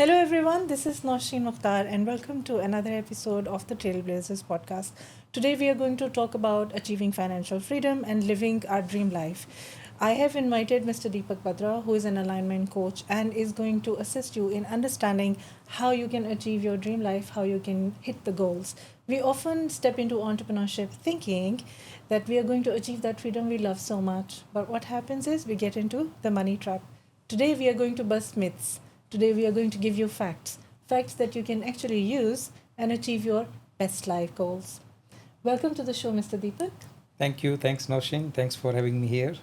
Hello, everyone. This is Nousheen Mukhtar, and welcome to another episode of the Trailblazers podcast. Today, we are going to talk about achieving financial freedom and living our dream life. I have invited Mr. Dipak Bhadra, who is an alignment coach and is going to assist you in understanding how you can achieve your dream life, how you can hit the goals. We often step into entrepreneurship thinking that we are going to achieve that freedom we love so much. But what happens is we get into the money trap. Today, we are going to bust myths. Today, we are going to give you facts that you can actually use and achieve your best life goals. Welcome to the show, Mr. Deepak. Thank you. Thanks, Nousheen. Thanks for having me here.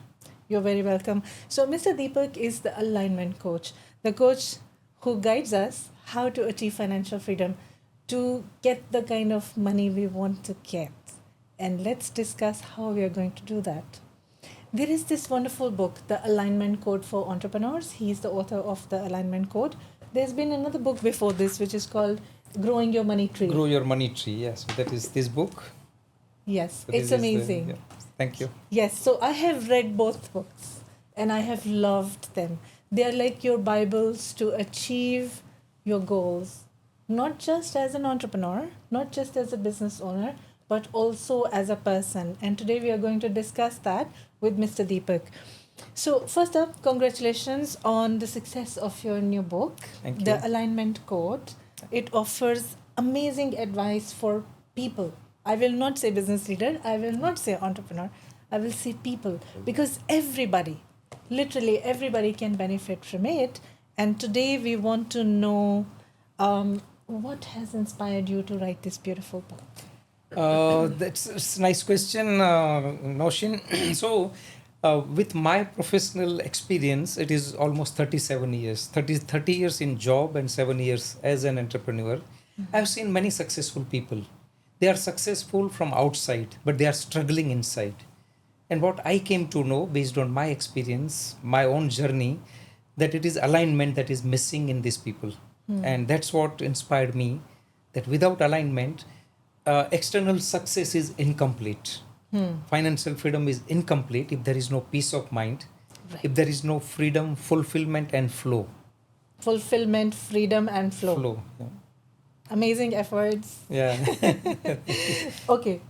You're very welcome. So, Mr. Deepak is the alignment coach, the coach who guides us how to achieve financial freedom, to get the kind of money we want to get. And let's discuss how we are going to do that. There is this wonderful book, The Alignment Code for Entrepreneurs. He's the author of The Alignment Code. There's been another book before this, which is called Growing Your Money Tree. Grow Your Money Tree. Yes, that is this book. Yes, So it's this is the- amazing. Thank you. Yes, so I have read both books and I have loved them. They are like your Bibles to achieve your goals, not just as an entrepreneur, not just as a business owner, but also as a person. And today we are going to discuss that with Mr. Deepak. So, first up, congratulations on the success of your new book, Thank The you. Alignment Code. It offers amazing advice for people. I will not say business leader, I will not say entrepreneur, I will say people, because everybody, literally everybody can benefit from it. And today we want to know what has inspired you to write this beautiful book. That's a nice question, Nousheen. So, with my professional experience, it is almost 37 years, 30 years in job and 7 years as an entrepreneur. I've seen many successful people. They are successful from outside, but they are struggling inside. And what I came to know based on my experience, my own journey, that it is alignment that is missing in these people. And that's what inspired me, that without alignment, external success is incomplete. Financial freedom is incomplete if there is no peace of mind, Right. if there is no freedom, fulfillment, and flow. Fulfillment, freedom, and flow. Flow. Amazing efforts. Yeah. Okay,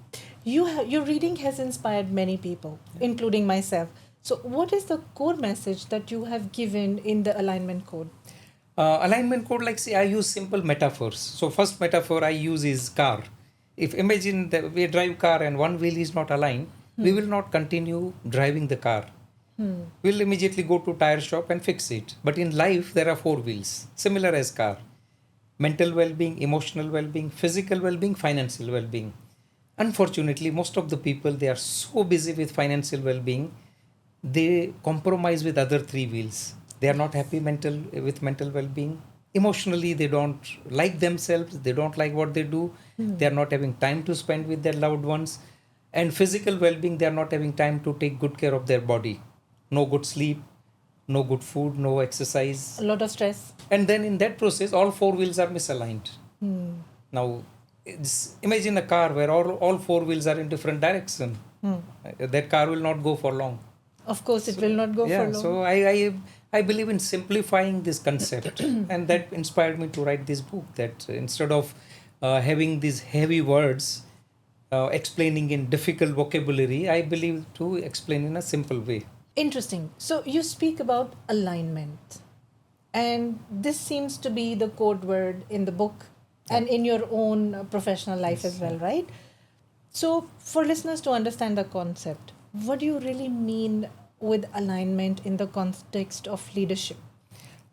your reading has inspired many people, including myself. So, what is the core message that you have given in the alignment code? Alignment code, like say, I use simple metaphors. So first metaphor I use is car. If imagine that we drive car and one wheel is not aligned, we will not continue driving the car. We'll immediately go to tire shop and fix it. But in life there are four wheels, similar as car. Mental well-being, emotional well-being, physical well-being, financial well-being. Unfortunately, most of the people, they are so busy with financial well-being, they compromise with other three wheels. They are not happy with mental well-being. Emotionally, they don't like themselves. They don't like what they do. They are not having time to spend with their loved ones. And physical well-being, they are not having time to take good care of their body. No good sleep, no good food, no exercise. A lot of stress. And then in that process, all four wheels are misaligned. Now, imagine a car where all four wheels are in different direction. That car will not go for long. Of course, it will not go Yeah, for long. so I believe in simplifying this concept, and that inspired me to write this book. That instead of having these heavy words, explaining in difficult vocabulary, I believe to explain in a simple way. Interesting. So, you speak about alignment, and this seems to be the code word in the book and in your own professional life as well, right? So, for listeners to understand the concept, what do you really mean with alignment in the context of leadership?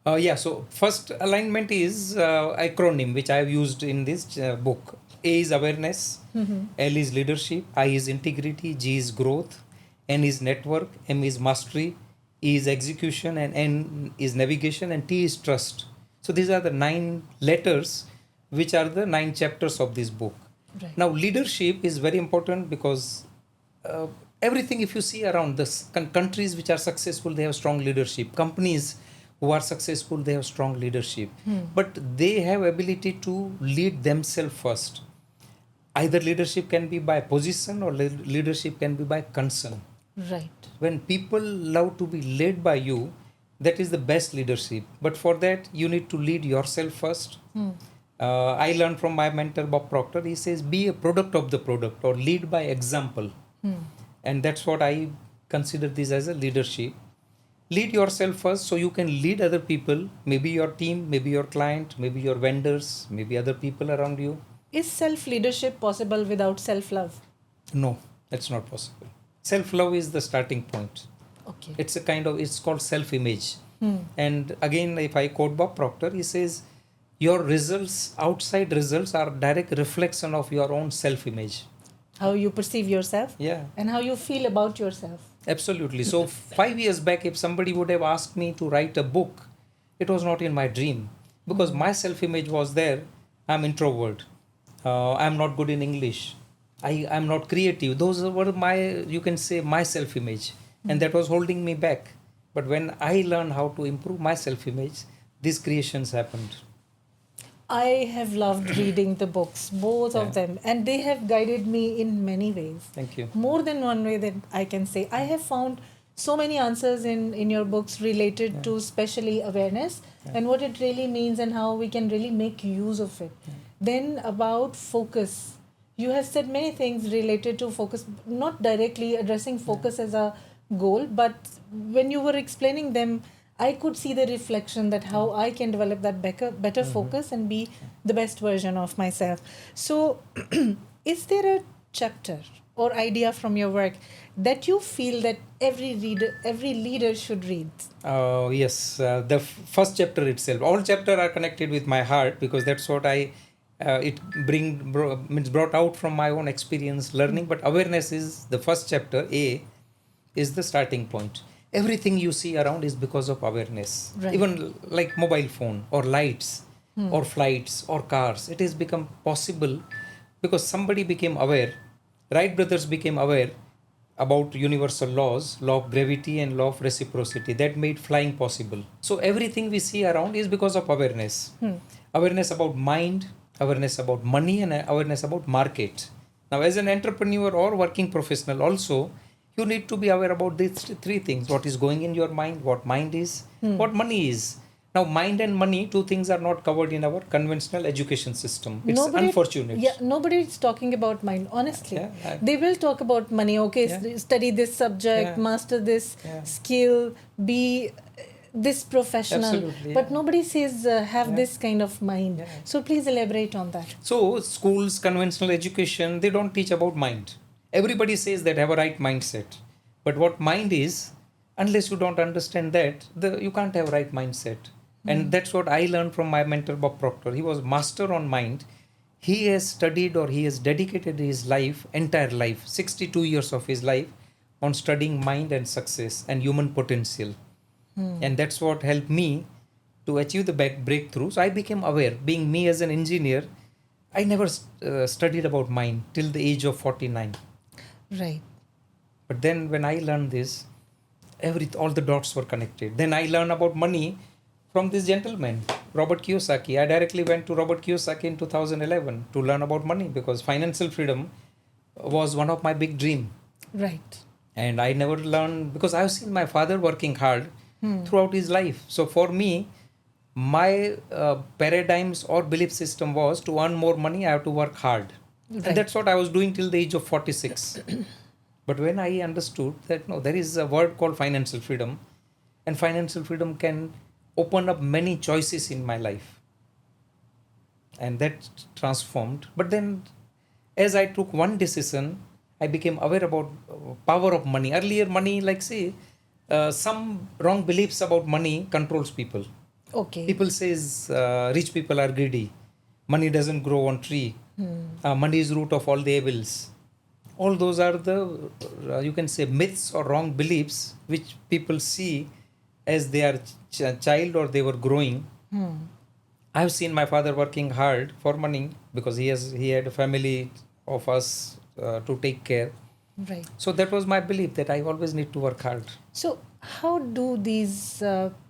Yeah, so first alignment is acronym which I have used in this book. A is awareness, L is leadership, I is integrity, G is growth, N is network, M is mastery, E is execution, and N is navigation, and T is trust. So these are the 9 letters which are the 9 chapters of this book. Right. Now, leadership is very important because everything, if you see around this, countries which are successful, they have strong leadership. Companies who are successful, they have strong leadership. But they have ability to lead themselves first. Either leadership can be by position or leadership can be by concern. Right. When people love to be led by you, That is the best leadership. But for that, you need to lead yourself first. I learned from my mentor Bob Proctor. He says, be a product of the product or lead by example. And that's what I consider this as a leadership. Lead yourself first so you can lead other people, maybe your team, maybe your client, maybe your vendors, maybe other people around you. Is self leadership possible without self love? No, that's not possible. Self love is the starting point. Okay. It's called self image. And again, if I quote Bob Proctor, he says, your results, outside results, are direct reflection of your own self image. How you perceive yourself, Yeah. and how you feel about yourself. Absolutely. So 5 years back, if somebody would have asked me to write a book, it was not in my dream because my self-image was there. I'm introvert. I'm not good in English. I'm not creative. Those were you can say, my self-image, and that was holding me back. But when I learned how to improve my self-image, these creations happened. I have loved reading the books, both of them, and they have guided me in many ways. Thank you. More than one way that I can say. I have found so many answers in your books related to especially awareness and what it really means and how we can really make use of it. Then about focus. You have said many things related to focus, not directly addressing focus as a goal, but when you were explaining them, I could see the reflection that how I can develop that better focus and be the best version of myself. So, is there a chapter or idea from your work that you feel that every leader should read? Yes, the first chapter itself. All chapters are connected with my heart because that's what brought out from my own experience learning. But awareness is the first chapter. Is the starting point. Everything you see around is because of awareness. Right. Even like mobile phone or lights or flights or cars, it has become possible because somebody became aware. Wright brothers became aware about universal laws, law of gravity and law of reciprocity that made flying possible. So everything we see around is because of awareness. Awareness about mind, awareness about money, and awareness about market. Now, as an entrepreneur or working professional also, you need to be aware about these three things: what is going in your mind, what mind is, what money is. Now, mind and money, two things are not covered in our conventional education system. It's unfortunate. Yeah, nobody is talking about mind, honestly. Yeah. They will talk about money. Okay, study this subject, master this skill, be this professional. Absolutely, but nobody says have this kind of mind. So please elaborate on that. So schools, conventional education, they don't teach about mind. Everybody says that have a right mindset. But what mind is, unless you don't understand that, you can't have right mindset. And that's what I learned from my mentor Bob Proctor. He was master on mind. He has studied, or he has dedicated his entire life, 62 years of his life, on studying mind and success and human potential. And that's what helped me to achieve the breakthrough. So I became aware. Being me as an engineer, I never studied about mind till the age of 49. Right. But then when I learned this, all the dots were connected. Then I learned about money from this gentleman, Robert Kiyosaki. I directly went to Robert Kiyosaki in 2011 to learn about money because financial freedom was one of my big dreams. Right. And I never learned because I've seen my father working hard throughout his life. So for me, my paradigms or belief system was to earn more money, I have to work hard. Right. And that's what I was doing till the age of 46. But when I understood that no, there is a word called financial freedom, and financial freedom can open up many choices in my life. And that transformed. But then as I took one decision, I became aware about power of money. Earlier, money, some wrong beliefs about money controls people. Okay. People says rich people are greedy. Money doesn't grow on tree. Money is root of all the evils. All those are the, you can say, myths or wrong beliefs which people see as they are child or they were growing. I've seen my father working hard for money because he had a family of us to take care. Right. So that was my belief that I always need to work hard. So how do these,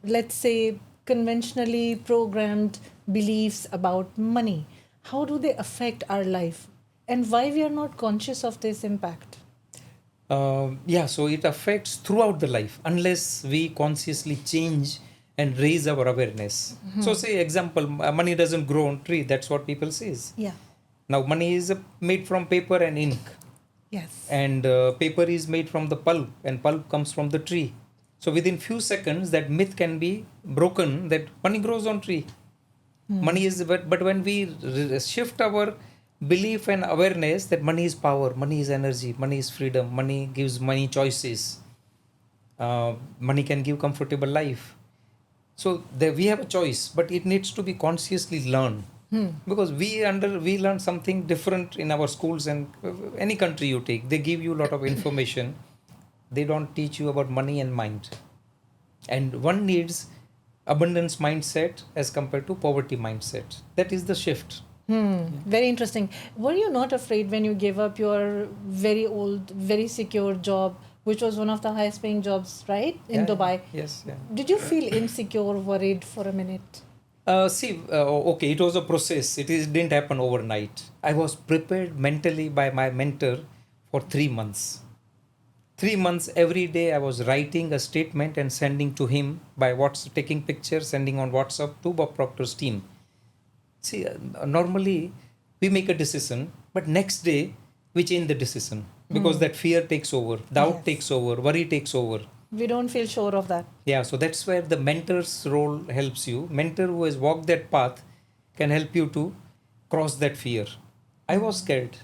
let's say, conventionally programmed beliefs about money, how do they affect our life, and why we are not conscious of this impact? Yeah, so it affects throughout the life unless we consciously change and raise our awareness. So, say example, money doesn't grow on tree. That's what people says. Yeah. Now, money is made from paper and ink, Yes. and paper is made from the pulp, and pulp comes from the tree. So, within few seconds, that myth can be broken that money grows on tree. Money is, but when we shift our belief and awareness that money is power, money is energy, money is freedom, money gives money choices, money can give comfortable life. So there we have a choice, but it needs to be consciously learned, because we learn something different in our schools, and any country you take, they give you a lot of information. They don't teach you about money and mind, and one needs abundance mindset as compared to poverty mindset. That is the shift. Very interesting. Were you not afraid when you gave up your very old, very secure job, which was one of the highest paying jobs, right? In Yeah, Dubai. yes, yeah. Did you feel insecure, worried for a minute? Okay, it was a process. Didn't happen overnight. I was prepared mentally by my mentor for 3 months. 3 months every day I was writing a statement and sending to him by WhatsApp, taking pictures, sending on WhatsApp to Bob Proctor's team. See, normally we make a decision, but next day we change the decision because that fear takes over, doubt Yes. takes over, worry takes over. We don't feel sure of that. Yeah, so that's where the mentor's role helps you. Mentor who has walked that path can help you to cross that fear. I was scared.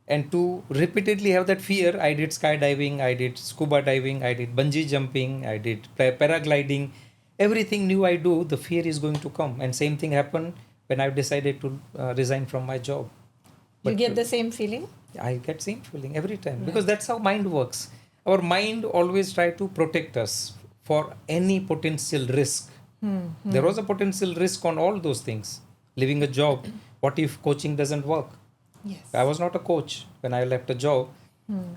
And to repeatedly have that fear, I did skydiving, I did scuba diving, I did bungee jumping, I did paragliding. Everything new I do, the fear is going to come. And same thing happened when I decided to resign from my job. You But get the same feeling? I get same feeling every time because that's how mind works. Our mind always try to protect us for any potential risk. There was a potential risk on all those things. Leaving a job, what if coaching doesn't work? Yes. I was not a coach when I left a job.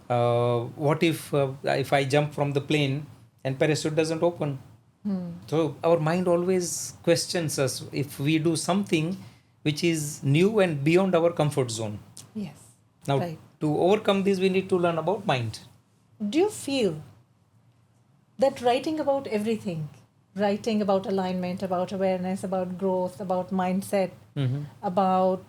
What if I jump from the plane and parachute doesn't open? So our mind always questions us if we do something which is new and beyond our comfort zone. Yes. Now, Right. to overcome this, we need to learn about mind. Do you feel that writing about everything, writing about alignment, about awareness, about growth, about mindset, about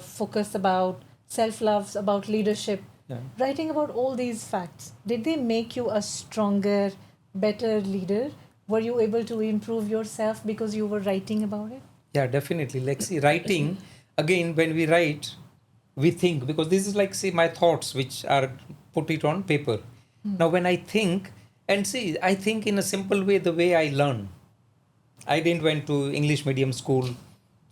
focus, about self love, about leadership, Yeah. writing about all these facts, did they make you a stronger, better leader? Were you able to improve yourself because you were writing about it? Yeah, definitely. Like, see, writing, again, when we write, we think, because this is like, see, my thoughts, which are put it on paper. Now, when I think, and see, I think in a simple way, the way I learn. I didn't went to English medium school.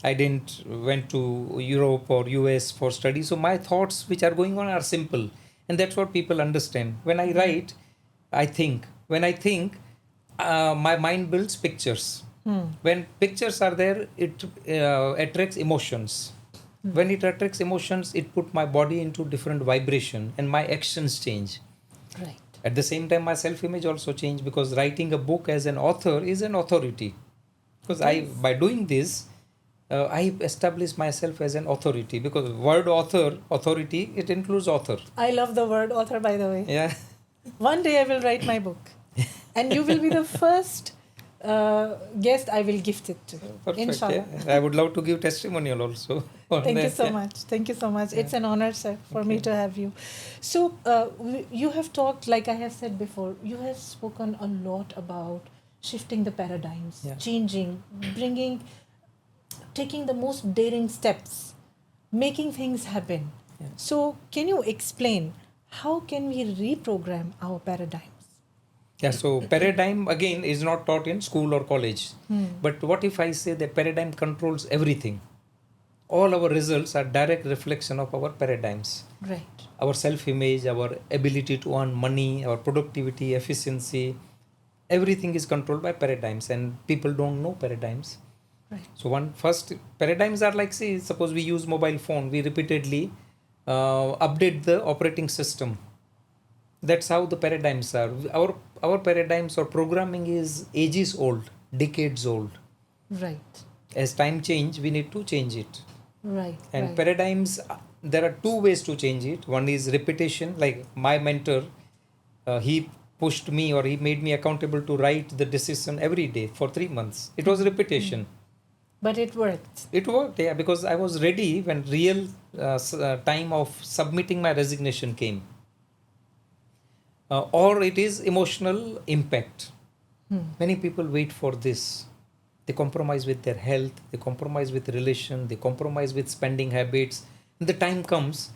I didn't went to Europe or US for study. So my thoughts which are going on are simple. And that's what people understand. When I write, I think. When I think, my mind builds pictures. When pictures are there, it attracts emotions. When it attracts emotions, it put my body into different vibration and my actions change. Right. At the same time, my self-image also changed because writing a book as an author is an authority. Because by doing this, I establish myself as an authority because word authority, it includes author. I love the word author, by the way. Yeah. One day I will write my book, and you will be the first guest I will gift it to. Perfect. Inshallah. Yeah. I would love to give testimonial also. on Thank you that, so yeah. much. Thank you so much. It's an honor, sir, for me to have you. So, you have talked, like I have said before, you have spoken a lot about shifting the paradigms, Yeah. changing, bringing, taking the most daring steps, making things happen. Yeah. So, can you explain how can we reprogram our paradigms? Yeah, so paradigm again is not taught in school or college. But what if I say that paradigm controls everything? All our results are direct reflection of our paradigms. Right. Our self-image, our ability to earn money, our productivity, efficiency, everything is controlled by paradigms, and people don't know paradigms. Right. So one first paradigms are like, say, suppose we use mobile phone, we repeatedly update the operating system. That's how the paradigms are. Our paradigms or programming is ages old, decades old. Right. As time change, we need to change it. Right. And right. paradigms there are two ways to change it. One is repetition. Like my mentor, he pushed me, or he made me accountable to write the decision every day for 3 months. It was repetition. But it worked. It worked, yeah, because I was ready when real time of submitting my resignation came. Or it is emotional impact. Many people wait for this. They compromise with their health, they compromise with relation, they compromise with spending habits. And the time comes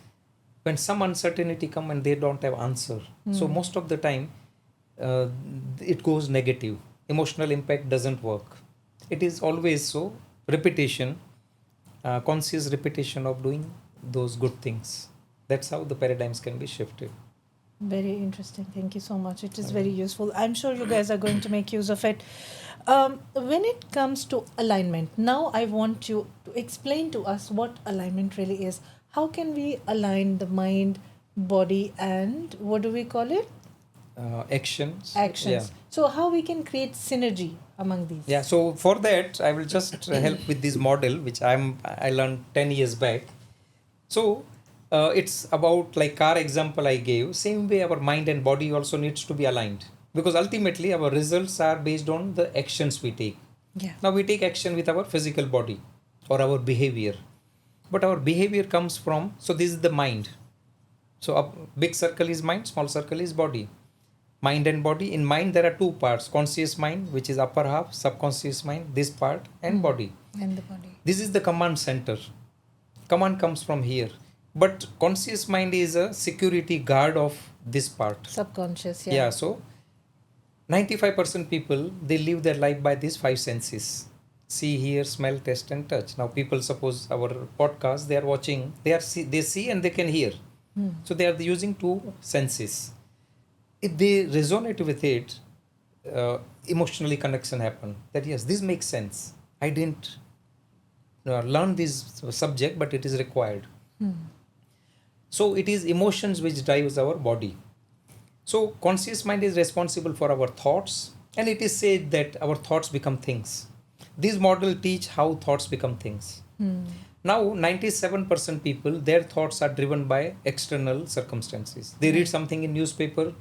when some uncertainty come and they don't have answer. So most of the time, it goes negative. Emotional impact doesn't work. It is always so repetition, conscious repetition of doing those good things. That's how the paradigms can be shifted. Very interesting. Thank you so much. It is very useful. I'm sure you guys are going to make use of it. When it comes to alignment, now I want you to explain to us what alignment really is. How can we align the mind, body, and what do we call it? Actions. Actions. Yeah. So how we can create synergy among these? Yeah, so for that, I will just help with this model, which I learned 10 years back. So it's about like car example I gave. Same way, our mind and body also needs to be aligned, because ultimately our results are based on the actions we take. Yeah. Now we take action with our physical body or our behavior, but our behavior comes from. So this is the mind. So a big circle is mind, small circle is body. Mind and body. In mind there are two parts: conscious mind, which is upper half, subconscious mind, this part, and body. And the body. This is the command center. Command comes from here, but conscious mind is a security guard of this part. Subconscious, yeah. Yeah, so 95% people, they live their life by these five senses: see, hear, smell, taste, and touch. Now people, suppose our podcast, they are watching, they see and they can hear. So they are using two senses. If they resonate with it, emotionally connection happen. That yes, this makes sense. I didn't learn this subject, but it is required. So it is emotions which drives our body. So conscious mind is responsible for our thoughts, and it is said that our thoughts become things. This model teach how thoughts become things. Now 97% people, their thoughts are driven by external circumstances. They read something in newspaper,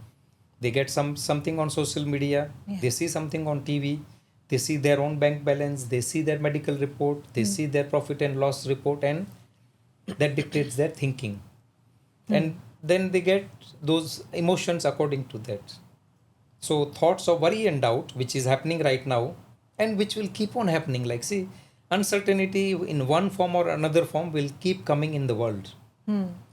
they get something on social media, they see something on TV, they see their own bank balance, they see their medical report, they see their profit and loss report, and that dictates their thinking. And then they get those emotions according to that. So thoughts of worry and doubt, which is happening right now, and which will keep on happening. Like, see, uncertainty in one form or another form will keep coming in the world.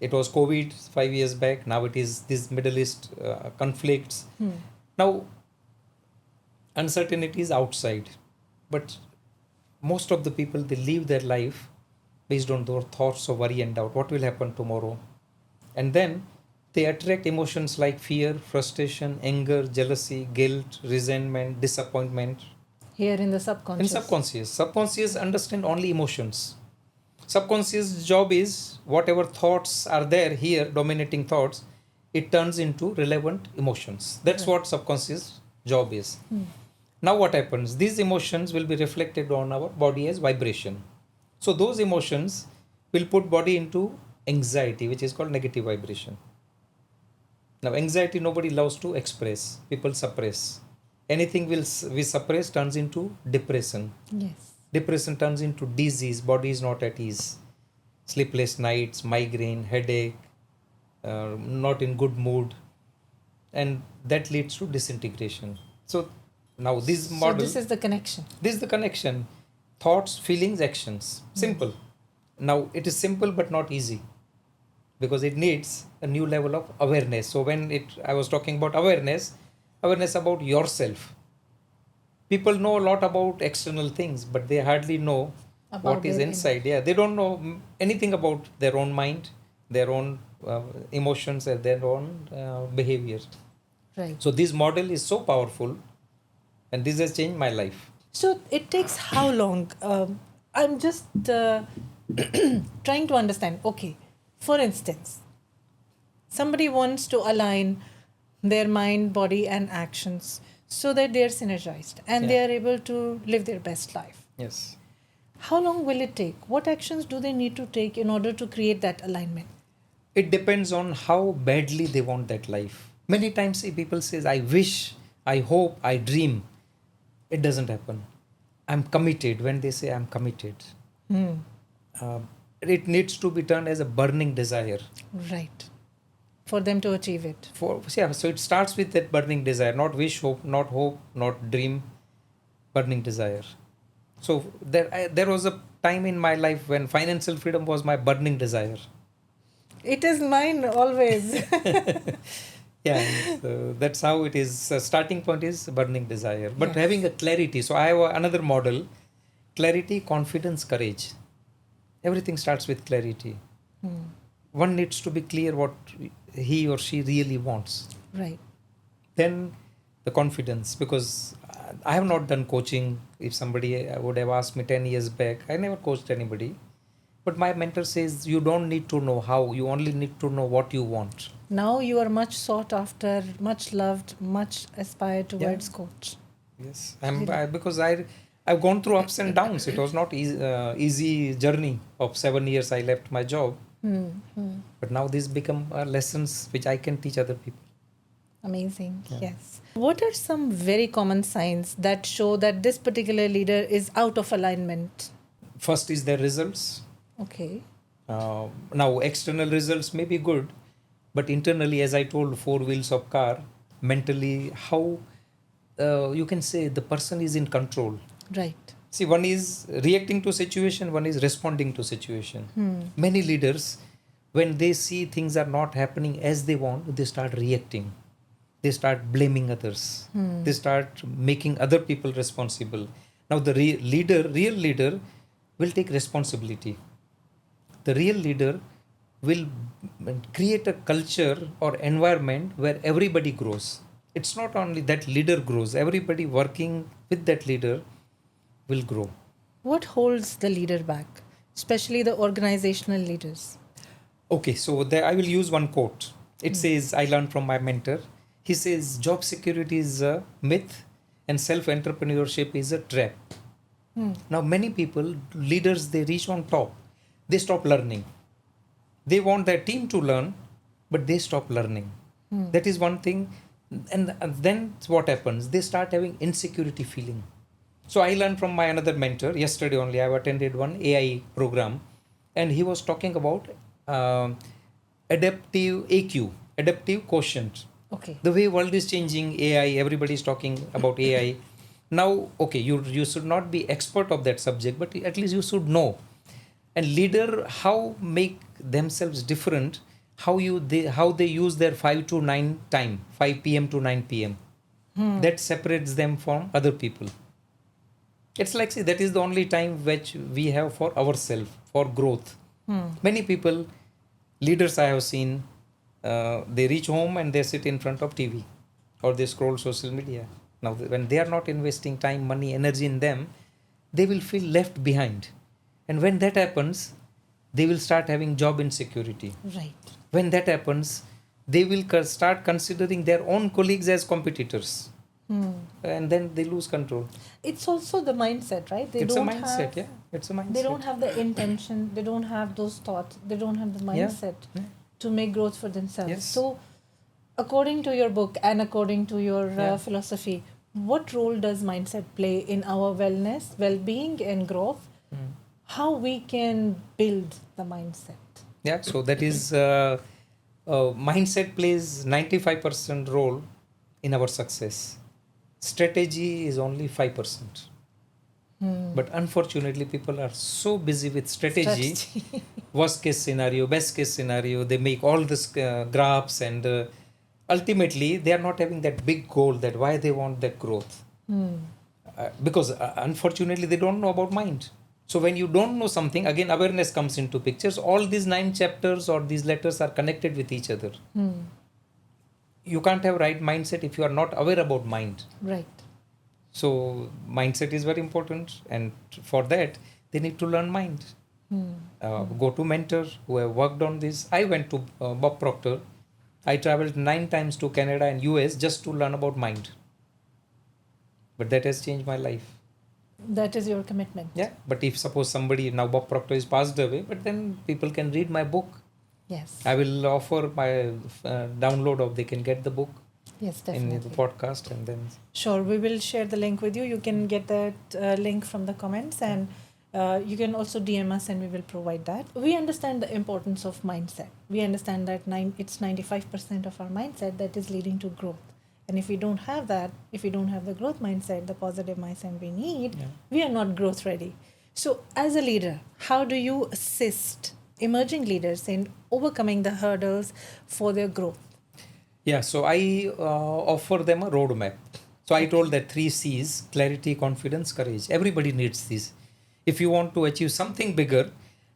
It was COVID 5 years back. Now it is this Middle East conflicts. Now, uncertainty is outside, but most of the people, they live their life based on their thoughts of worry and doubt. What will happen tomorrow? And then they attract emotions like fear, frustration, anger, jealousy, guilt, resentment, disappointment. Here in the subconscious. In subconscious understand only emotions. Subconscious job is whatever thoughts are there here, dominating thoughts, it turns into relevant emotions. That's what subconscious job is. Now what happens? These emotions will be reflected on our body as vibration. So those emotions will put body into anxiety, which is called negative vibration. Now anxiety nobody loves to express. People suppress. Anything we suppress turns into depression. Yes. Depression turns into disease. Body is not at ease. Sleepless nights, migraine, headache, not in good mood, and that leads to disintegration. So now this model. So this is the connection. This is the connection. Thoughts, feelings, actions. Simple. Now it is simple but not easy, because it needs a new level of awareness. So when I was talking about awareness about yourself. People know a lot about external things, but they hardly know About what is their inside. Yeah, they don't know anything about their own mind, their own emotions, and their own behavior. Right. So this model is so powerful, and this has changed my life. So it takes how long? I'm just trying to understand. Okay, for instance, somebody wants to align their mind, body, and actions so that they are synergized and they are able to live their best life. Yes. How long will it take? What actions do they need to take in order to create that alignment? It depends on how badly they want that life. Many times people says, I wish, I hope, I dream. It doesn't happen. I'm committed. When they say I'm committed, Hmm. uh, it needs to be done as a burning desire. Right. For them to achieve it. So it starts with that burning desire, not wish, hope, not dream, burning desire. So there was a time in my life when financial freedom was my burning desire. It is mine always. Yeah, so that's how it is. Starting point is burning desire, but Yes. having a clarity. So I have another model: clarity, confidence, courage. Everything starts with clarity. Hmm. One needs to be clear what he or she really wants. Right. Then the confidence, because I have not done coaching. If somebody would have asked me 10 years back, I never coached anybody. But my mentor says you don't need to know how, you only need to know what you want. Now you are much sought after, much loved, much aspired towards Yeah. coach. Yes, Really? because I've gone through ups and downs. It was not easy journey of 7 years. I left my job, Hmm. Hmm. but now these become lessons which I can teach other people. Amazing. Yeah. Yes. What are some very common signs that show that this particular leader is out of alignment? First is their results. Okay. Now external results may be good, but internally, as I told, four wheels of car, mentally, how you can say the person is in control. Right. See, one is reacting to situation, one is responding to situation. Hmm. Many leaders, when they see things are not happening as they want, they start reacting. They start blaming others. Hmm. They start making other people responsible. Now, the real leader, will take responsibility. The real leader will create a culture or environment where everybody grows. It's not only that leader grows, everybody working with that leader will grow. What holds the leader back, especially the organizational leaders? Okay, so there I will use one quote. It says, I learned from my mentor. He says, job security is a myth and self entrepreneurship is a trap. Hmm. Now, many people, leaders, they reach on top, they stop learning. They want their team to learn, but they stop learning. Hmm. That is one thing. And then what happens? They start having insecurity feeling. So I learned from my another mentor. Yesterday only, I've attended one AI program, and he was talking about um adaptive AQ, adaptive quotient. Okay. The way world is changing, AI, everybody is talking about AI. Now, okay, you should not be expert of that subject, but at least you should know. And leader, how make themselves different, how they use their 5 to 9 time, 5 p.m. to 9 p.m. Hmm. That separates them from other people. It's like, see, that is the only time which we have for ourselves, for growth. Hmm. Many people, leaders I have seen, they reach home and they sit in front of TV or they scroll social media. Now, when they are not investing time, money, energy in them, they will feel left behind. And when that happens, they will start having job insecurity. Right. When that happens, they will start considering their own colleagues as competitors. Hmm. And then they lose control. It's also the mindset, right? They It's a don't mindset, have, yeah. It's a mindset. they don't have the intention, they don't have those thoughts, they don't have the Yeah. mindset Yeah. to make growth for themselves. Yes. So, according to your book and according to your Yeah. philosophy, what role does mindset play in our wellness, well-being, and growth? Mm. How we can build the mindset? Yeah, so that is mindset plays 95% role in our success. Strategy is only 5%. Hmm. But unfortunately, people are so busy with strategy. Worst case scenario, best case scenario, they make all this graphs and ultimately they are not having that big goal that why they want that growth. Hmm. Because unfortunately they don't know about mind. So when you don't know something, again awareness comes into pictures. All these 9 chapters or these letters are connected with each other. Hmm. You can't have right mindset if you are not aware about mind. Right. So mindset is very important, and for that they need to learn mind. Hmm. Go to mentors who have worked on this. I went to Bob Proctor. I traveled 9 times to Canada and US just to learn about mind. But that has changed my life. That is your commitment. Yeah. But if suppose somebody now Bob Proctor is passed away, but then people can read my book. Yes. I will offer my download of, they can get the book Yes, in the definitely. podcast, and then Sure, we will share the link with you. You can get that link from the comments, and you can also DM us and we will provide that. We understand the importance of mindset. We understand that it's 95% of our mindset that is leading to growth. And if we don't have that, if we don't have the growth mindset, the positive mindset we need, we are not growth ready. So, as a leader, how do you assist emerging leaders in overcoming the hurdles for their growth? yeah, so I offer them a roadmap. So I told Okay. that 3 C's: clarity, confidence, courage. Everybody needs these. If you want to achieve something bigger,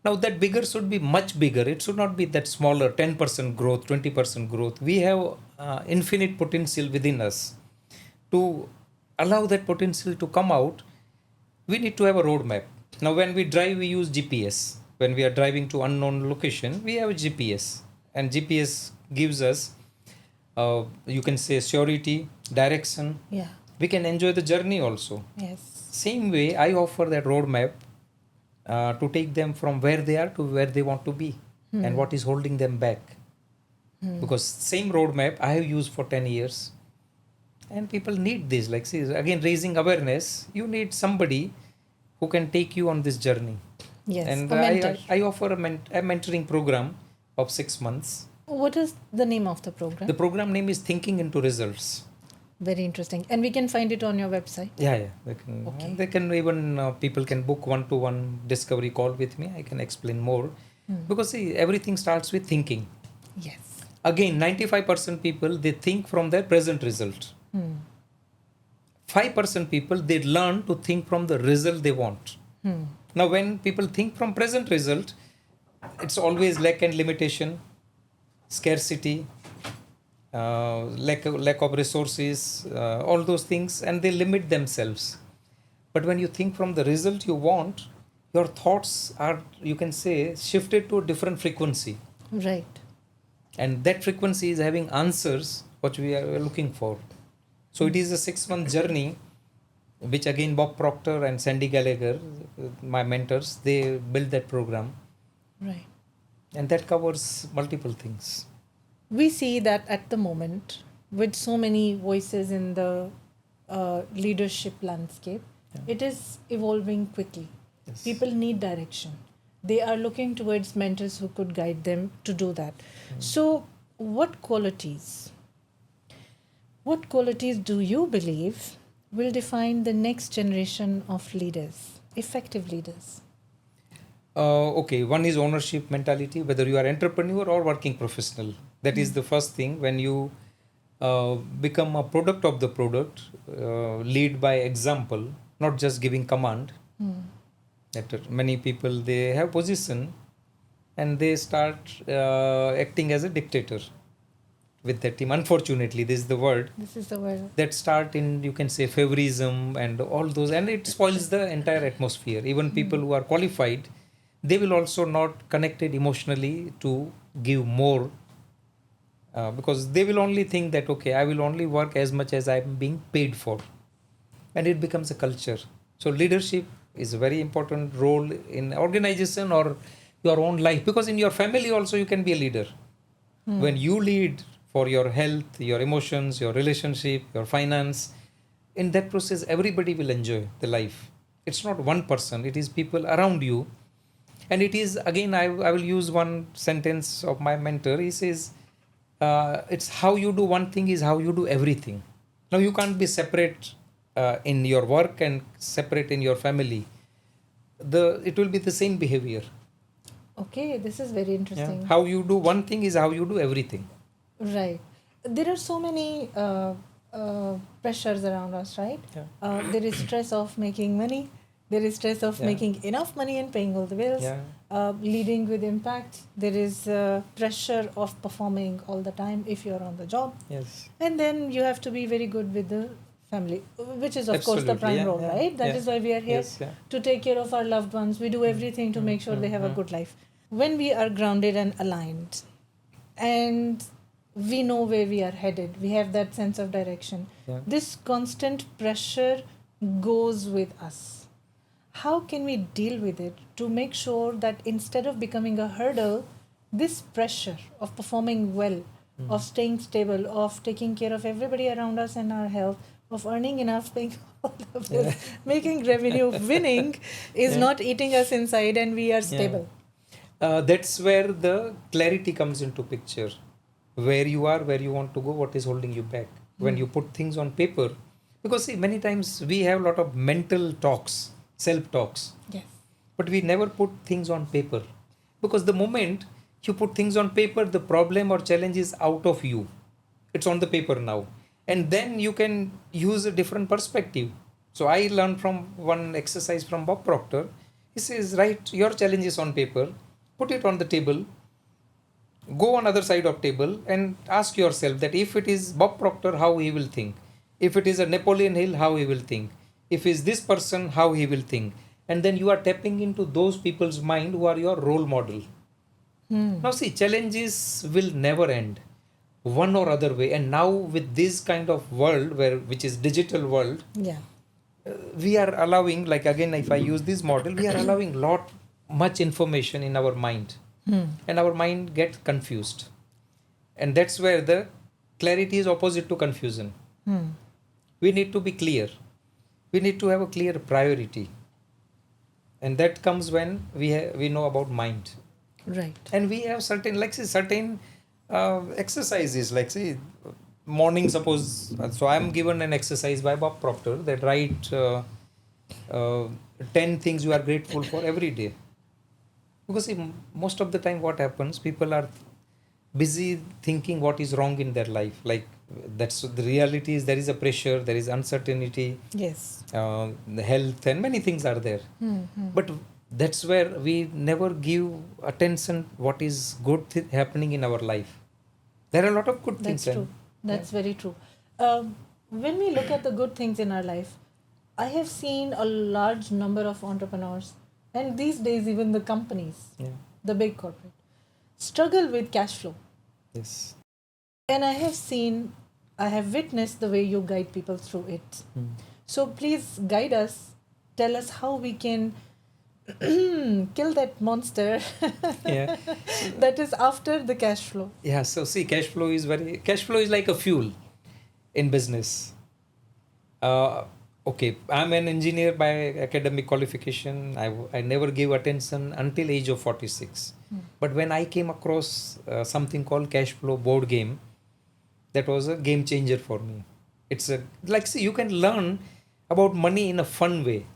now that bigger should be much bigger. It should not be that smaller, 10% growth, 20% growth. We have infinite potential within us. To allow that potential to come out, we need to have a roadmap. Now, when we drive, we use GPS. When we are driving to unknown location, we have a GPS, and GPS gives us, you can say, surety, direction. Yeah. We can enjoy the journey also. Yes. Same way, I offer that roadmap to take them from where they are to where they want to be, and what is holding them back. Because same roadmap I have used for 10 years, and people need this. Like, see, again, raising awareness, you need somebody who can take you on this journey. Yes, And a mentor. I offer a mentoring program of 6 months. What is the name of the The program? program name is Thinking into Results. Very interesting. And we can find it on your website. Yeah. They can, Okay. and they can even, people can book one-to-one discovery call with me. I can explain more. Because see, everything starts with thinking. Yes. Again, 95% people, they think from their present result. 5% people, they learn to think from the result they want. Now, when people think from present result, it's always lack and limitation, scarcity, lack of resources, all those things, and they limit themselves. But when you think from the result you want, your thoughts are, you can say, shifted to a different frequency, Right. and that frequency is having answers what we are looking for. So it is a 6 month journey, which again Bob Proctor and Sandy Gallagher, my mentors, they built that program, Right. and that covers multiple things. We see that at the moment, with so many voices in the leadership landscape, it is evolving quickly. Yes. People need direction. They are looking towards mentors who could guide them to do that. So, what qualities? What qualities do you believe will define the next generation of leaders, effective leaders? Okay, one is ownership mentality, whether you are entrepreneur or working professional. That is the first thing. When you become a product of the product, lead by example, not just giving command. That many people, they have position and they start acting as a dictator with that team. Unfortunately, this is the word This is the word. that start in, you can say, favorism and all those, and it spoils the entire atmosphere. Even people who are qualified, they will also not connected emotionally to give more, because they will only think that, okay, I will only work as much as I'm being paid for, and it becomes a culture. So leadership is a very important role in organization or your own life, because in your family also you can be a leader. When you lead for your health, your emotions, your relationship, your finance, in that process everybody will enjoy the life. It's not one person, it is people around you. And it is, again, I will use one sentence of my mentor. He says, it's how you do one thing is how you do everything. Now you can't be separate in your work and separate in your family. It will be the same behavior. Okay, this is very interesting. How you do one thing is how you do everything. Right. There are so many pressures around us, right? There is stress of making money. There is stress of making enough money and paying all the bills. Leading with impact. There is pressure of performing all the time if you're on the job. Yes. And then you have to be very good with the family, which is of course the prime role, right? That is why we are here to take care of our loved ones. We do everything to make sure they have a good life. When we are grounded and aligned, and we know where we are headed, we have that sense of direction. This constant pressure goes with us. How can we deal with it to make sure that instead of becoming a hurdle, this pressure of performing well, of staying stable, of taking care of everybody around us and our health, of earning enough, paying all the bills, making revenue, winning is Yeah. not eating us inside, and we are Yeah. stable. That's where the clarity comes into picture. Where you are, where you want to go, what is holding you back. When you put things on paper, because see, many times we have a lot of mental talks, self talks, Yes. but we never put things on paper. Because the moment you put things on paper, the problem or challenge is out of you. It's on the paper now. And then you can use a different perspective. So I learned from one exercise from Bob Proctor. He says, write your challenges on paper, put it on the table, go on other side of table and ask yourself that if it is Bob Proctor, how he will think. If it is a Napoleon Hill, how he will think. If is this person, how he will think. And then you are tapping into those people's mind who are your role model. Now see, challenges will never end, one or other way. And now with this kind of world, which is digital world, Yeah. we are allowing, like again, if I use this model, we are allowing much information in our mind, and our mind gets confused, and that's where the clarity is opposite to confusion. We need to be clear. We need to have a clear priority, and that comes when we know about mind. Right. And we have certain exercises, like say morning, suppose. So I am given an exercise by Bob Proctor that write 10 things you are grateful for every day. Because see, most of the time what happens, people are busy thinking what is wrong in their life. Like that's the reality is, there is a pressure, there is uncertainty, Yes. the health, and many things are there. But that's where we never give attention what is good happening in our life. There are a lot of good That's things. true. That's very true. When we look at the good things in our life, I have seen a large number of entrepreneurs, and these days even the companies, Yeah. the big corporate, struggle with cash flow. Yes. And I have witnessed the way you guide people through it. So please guide us, tell us how we can kill that monster Yeah. that is after the cash flow. Yeah. So see, cash flow is like a fuel in business. Okay, I'm an engineer by academic qualification. I never gave attention until age of 46. But when I came across something called cash flow board game, that was a game changer for me. It's a, like, see, you can learn about money in a fun way.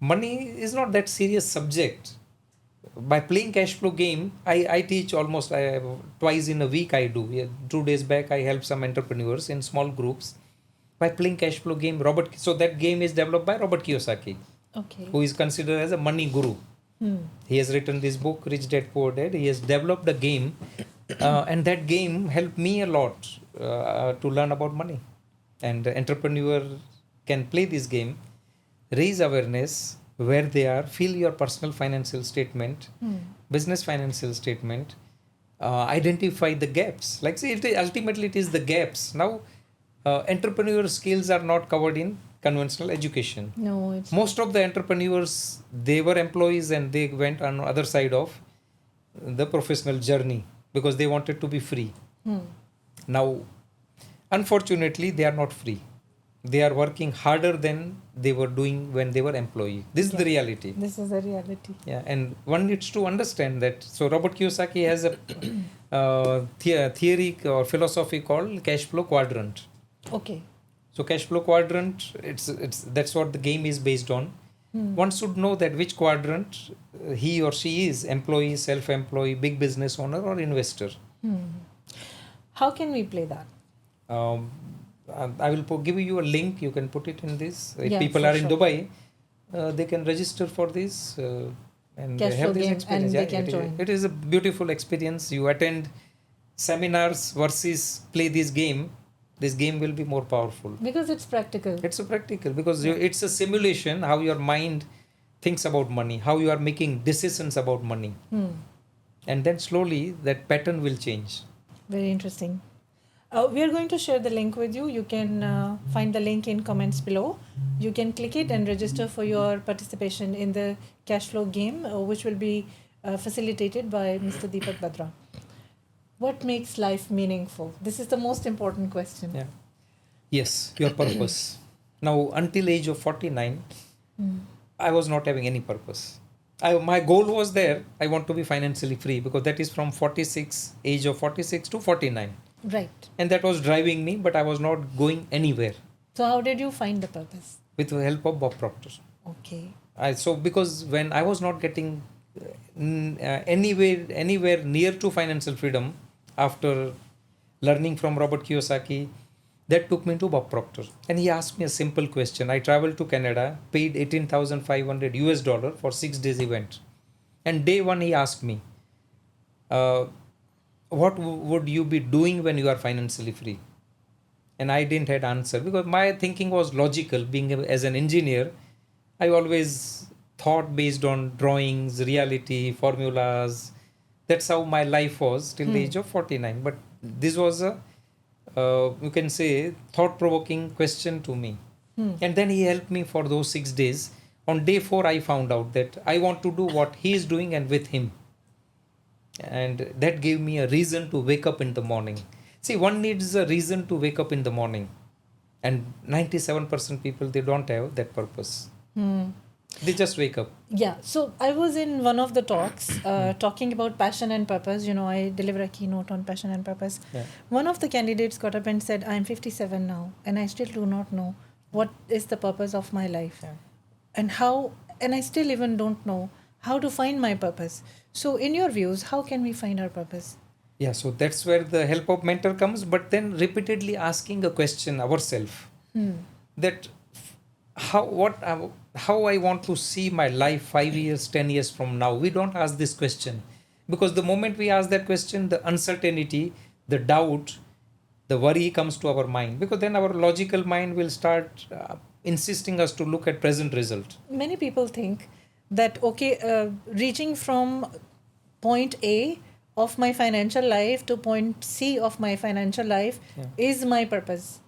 Money is not that serious subject. By playing cash flow game, I teach almost twice in a week. I do. Yeah, 2 days back, I helped some entrepreneurs in small groups by playing cash flow game. So that game is developed by Robert Kiyosaki, Okay. who is considered as a money guru. He has written this book, Rich Dad Poor Dad. He has developed a game, and that game helped me a lot to learn about money. And the entrepreneur can play this game, raise awareness where they are, fill your personal financial statement, business financial statement, identify the gaps. Like, see, ultimately it is the gaps. Now, entrepreneur skills are not covered in conventional education. No, it's Most of the entrepreneurs, they were employees and they went on other side of the professional journey because they wanted to be free. Now, unfortunately, they are not free. They are working harder than they were doing when they were employee. This is the reality. This is a reality. Yeah, and one needs to understand that. So Robert Kiyosaki has a theory or philosophy called cash flow quadrant. Okay. So cash flow quadrant, it's that's what the game is based on. One should know that which quadrant he or she is: employee, self-employed, big business owner, or investor. How can we play that? I will give you a link. You can put it in this. If Yeah, people for are in sure. Dubai, they can register for this and Cash have flow this game, experience. and they can join. It is a beautiful experience. You attend seminars versus play this game. This game will be more powerful. Because it's practical. It's a practical because it's a simulation how your mind thinks about money, how you are making decisions about money, and then slowly that pattern will change. Very interesting. We are going to share the link with you. You can find the link in comments below. You can click it and register for your participation in the cash flow game, which will be facilitated by Mr. Dipak Bhadra. What makes life meaningful? This is the most important question. Yeah. Yes, your purpose. Now, until age of 49, I was not having any purpose. My goal was there. I want to be financially free because that is from 46, age of 46 to 49. Right. And that was driving me, but I was not going anywhere So how did you find the purpose? with the help of Bob Proctor. Okay. So because when I was not getting anywhere near to financial freedom after learning from Robert Kiyosaki, that took me to Bob Proctor, and he asked me a simple question. I traveled to Canada, paid 18,500 US dollar for 6 days event, and day one he asked me, "What would you be doing when you are financially free?" And I didn't had answer because my thinking was logical. Being as an engineer, I always thought based on drawings, reality, formulas. That's how my life was till the age of 49. But this was a, you can say, thought-provoking question to me. And then he helped me for those 6 days. On day 4, I found out that I want to do what he is doing and with him. And that gave me a reason to wake up in the morning. See, one needs a reason to wake up in the morning. And 97% people, they don't have that purpose. They just wake up. Yeah, so I was in one of the talks talking about passion and purpose. You know, I deliver a keynote on passion and purpose. Yeah. One of the candidates got up and said, I'm 57 now, and I still do not know what is the purpose of my life. Yeah. And I still even don't know how to find my purpose. So, in your views, how can we find our purpose? Yeah, so that's where the help of mentor comes, but then repeatedly asking a question ourselves that how I want to see my life 5 years, 10 years from now. We don't ask this question because the moment we ask that question, the uncertainty, the doubt, the worry comes to our mind, because then our logical mind will start insisting us to look at present result. Many people think that, reaching from point A of my financial life to point C of my financial life is my purpose.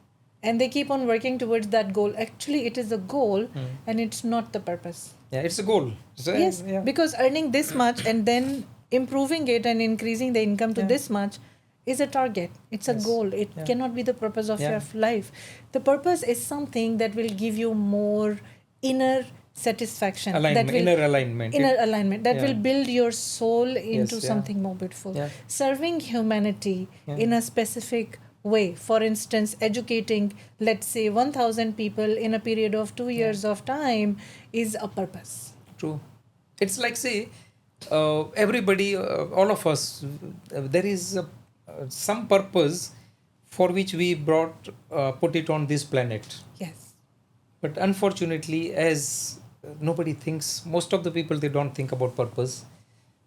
And they keep on working towards that goal. Actually, it is a goal and it's not the purpose. Yeah, it's a goal. So, Yes, yeah. because earning this much and then improving it and increasing the income to this much is a target. It's a goal. It cannot be the purpose of your life. The purpose is something that will give you more inner satisfaction. Inner alignment. Inner alignment. That will build your soul into something more beautiful. Yeah. Serving humanity in a specific way. For instance, educating, let's say, 1,000 people in a period of 2 years of time is a purpose. True. It's like, say, everybody, all of us, there is some purpose for which we put it on this planet. Yes. But unfortunately, as nobody thinks, most of the people, they don't think about purpose.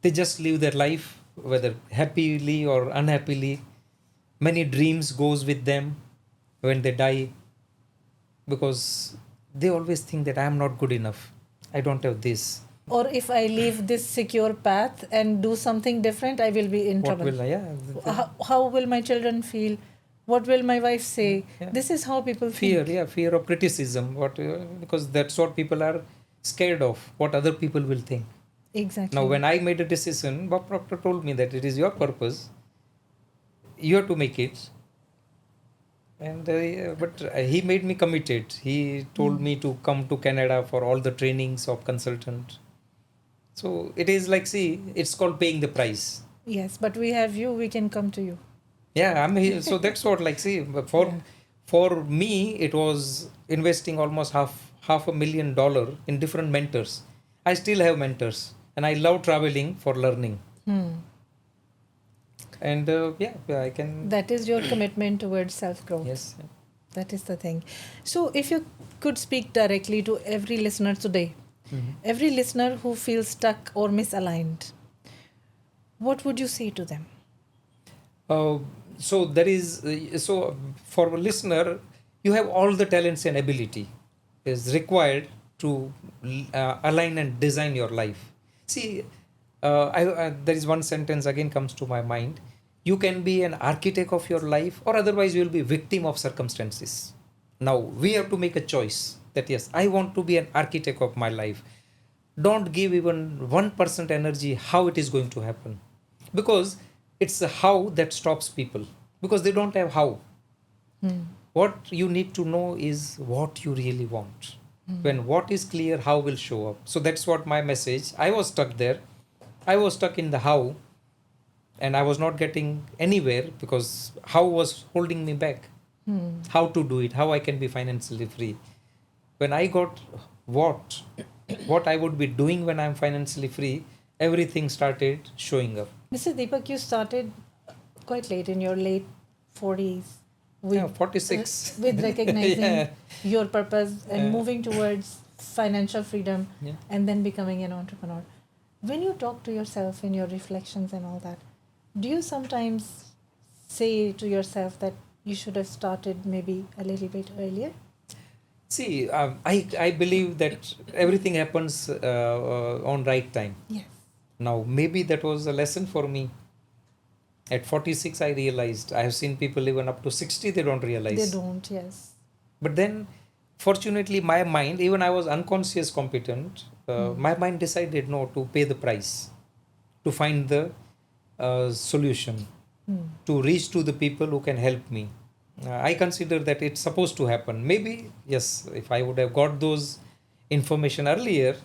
They just live their life, whether happily or unhappily. Many dreams goes with them when they die, because they always think that I am not good enough. I don't have this. Or if I leave this secure path and do something different, I will be in What trouble. will I? How will my children feel? What will my wife say? Yeah. This is how people think. Fear of criticism. Because that's what people are scared of, what other people will think. Exactly. Now, when I made a decision, Bob Proctor told me that it is your purpose. You have to make it. And but he made me committed. He told me to come to Canada for all the trainings of consultant. So it is like, see, it's called paying the price. Yes, but we have you. We can come to you. Yeah, I'm here. So that's what, like, see, for me, it was investing almost $500,000 in different mentors. I still have mentors, and I love traveling for learning. And I can. That is your commitment towards self-growth. Yes. That is the thing. So if you could speak directly to every listener today, every listener who feels stuck or misaligned, what would you say to them? So there is for a listener, you have all the talents and ability is required to align and design your life. See, there is one sentence again comes to my mind. You can be an architect of your life, or otherwise you will be victim of circumstances. Now we have to make a choice that yes, I want to be an architect of my life. don't give even 1% energy how it is going to happen, because it's the how that stops people, because they don't have how. What you need to know is what you really want. When what is clear, how will show up. So that's what my message. I was stuck there. I was stuck in the how, and I was not getting anywhere because how was holding me back. How to do it, how I can be financially free. When I got what what I would be doing when I'm financially free, everything started showing up. Mr. Deepak, you started quite late, in your late 40s, with, Yeah, 46. with recognizing Yeah. your purpose and moving towards financial freedom, Yeah. and then becoming an entrepreneur. When you talk to yourself in your reflections and all that, do you sometimes say to yourself that you should have started maybe a little bit earlier? See, I believe that everything happens on right time. Yes. Now, maybe that was a lesson for me. At 46, I realized. I have seen people even up to 60, they don't realize. They don't, yes. But then, fortunately, my mind, even I was unconscious competent, my mind decided no, to pay the price, to find the solution, to reach to the people who can help me. I consider that it's supposed to happen. Maybe, yes, if I would have got those information earlier,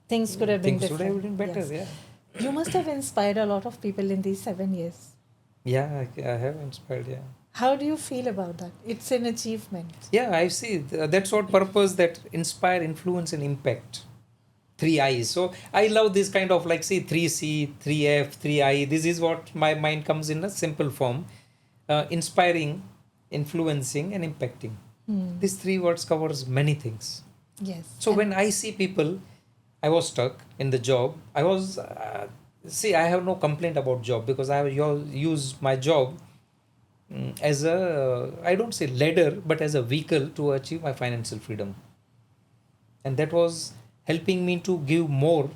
Things could have been things would different. have been better. Yes. Yeah. You must have inspired a lot of people in these 7 years. Yeah, I have inspired. Yeah. How do you feel about that? It's an achievement. Yeah, I see. That's what purpose, that inspire, influence, and impact. 3 I's. So I love this kind of like, say, 3C, 3F, 3I. This is what my mind comes in a simple form. Inspiring, influencing, and impacting. These three words covers many things. Yes. So when I see people, I was stuck in the job. I was, see, I have no complaint about job, because I have used my job as a, I don't say ladder, but as a vehicle to achieve my financial freedom. And that was helping me to give more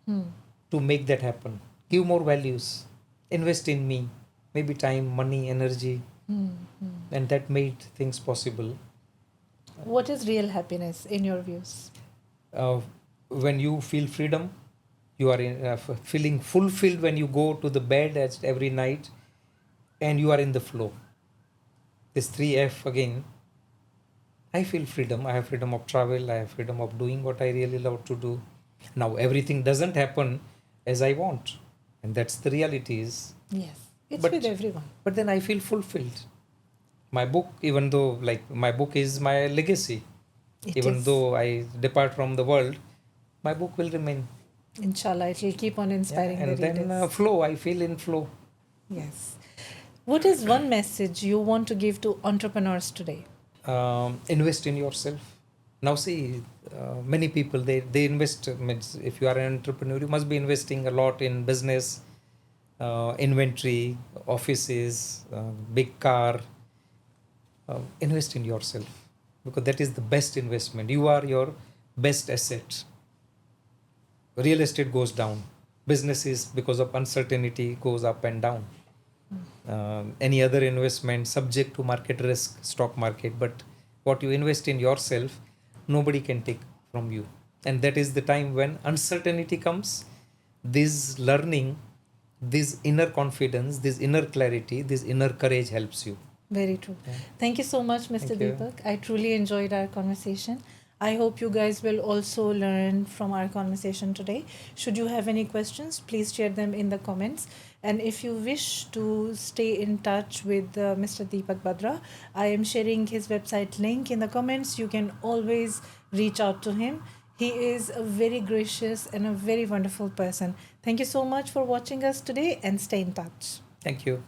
to make that happen. Give more values, invest in me, maybe time, money, energy, and that made things possible. What is real happiness in your views? When you feel freedom, you are feeling fulfilled when you go to the bed every night, and you are in the flow. This 3F again. I feel freedom. I have freedom of travel. I have freedom of doing what I really love to do. Now everything doesn't happen as I want, and that's the reality is. Yes. It's But- with everyone. But then I feel fulfilled. My book, even though like my book is my legacy, It even is. though I depart from the world, my book will remain. Inshallah, it will keep on Yeah, inspiring and the then readers. flow. I feel in flow. Yes. What is one message you want to give to entrepreneurs today? Invest in yourself. Now see, many people they invest. Means if you are an entrepreneur, you must be investing a lot in business, inventory, offices, big car. Invest in yourself, because that is the best investment. You are your best asset. Real estate goes down. Businesses, because of uncertainty, goes up and down. Any other investment subject to market risk, stock market, but what you invest in yourself, nobody can take from you. And that is the time when uncertainty comes. This learning, this inner confidence, this inner clarity, this inner courage helps you. Very true. Yeah. Thank you so much, Mr. Thank you. Deepak. I truly enjoyed our conversation. I hope you guys will also learn from our conversation today. Should you have any questions, please share them in the comments. And if you wish to stay in touch with Mr. Dipak Bhadra, I am sharing his website link in the comments. You can always reach out to him. He is a very gracious and a very wonderful person. Thank you so much for watching us today, and stay in touch. Thank you.